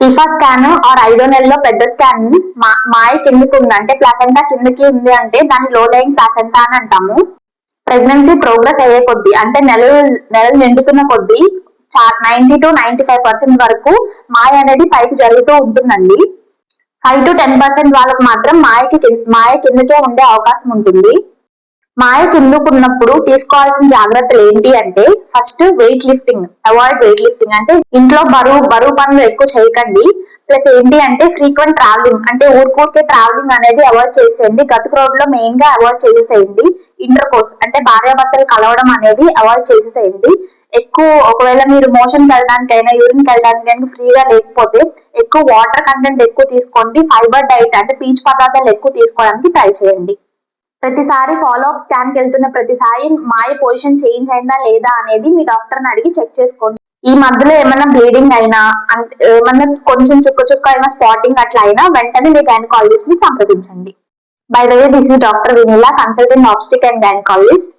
TIFFA scan are 5వ నెలలో పెద్ద స్కాన్ మాయ కిందకి ఉంది అంటే ప్లాసెంటా కిందకి ఉంది అంటే దాన్ని లో లయింగ్ ప్లాసెంటా అని అంటాము. ప్రెగ్నెన్సీ ప్రోగ్రెస్ అయ్యే కొద్దీ అంటే నెలలు నిండుతున్న కొద్దీ 90 to 95% వరకు మాయ అనేది పైకి జరుగుతూ ఉంటుందండి. 5 to 10% వాళ్ళకు మాత్రం మాయ కిందకే ఉండే అవకాశం ఉంటుంది. మాయ కిందకున్నప్పుడు తీసుకోవాల్సిన జాగ్రత్తలు ఏంటి అంటే first weight lifting, avoid weight lifting అంటే ఇంట్లో బరువు పనులు ఎక్కువ చేయకండి. ప్లస్ ఏంటి అంటే ఫ్రీక్వెంట్ ట్రావెలింగ్ అంటే ఊరికే ట్రావెలింగ్ అనేది అవాయిడ్ చేసేయండి. గతుకు రోడ్ లో మెయిన్ గా అవాయిడ్ చేసేసేయండి. ఇంటర్ కోర్స్ అంటే భార్యాభర్తలు కలవడం అనేది అవాయిడ్ చేసేసేయండి. ఎక్కువ ఒకవేళ మీరు మోషన్ వెళ్ళడానికైనా యూరిన్ వెళ్ళడానికైనా ఫ్రీగా లేకపోతే ఎక్కువ వాటర్ కంటెంట్ ఎక్కువ తీసుకోండి. ఫైబర్ డైట్ అంటే పీచు పదార్థాలు ఎక్కువ తీసుకోవడానికి ట్రై చేయండి. ప్రతిసారి ఫాలో అప్ స్కాన్ కి వెళ్తున్న ప్రతిసారి మాయ పొజిషన్ చేంజ్ అయిందా లేదా అనేది మీ డాక్టర్ ని అడిగి చెక్ చేసుకోండి. ఈ మధ్యలో ఏమైనా బ్లీడింగ్ అయినా ఏమన్నా కొంచెం చుక్క అయినా స్పాటింగ్ అట్లా అయినా వెంటనే మీ గైనకాలజిస్ట్ ని సంప్రదించండి. By the way, this is doctor వినిలా, consultant ఆబ్స్టిక్ and gynaecologist.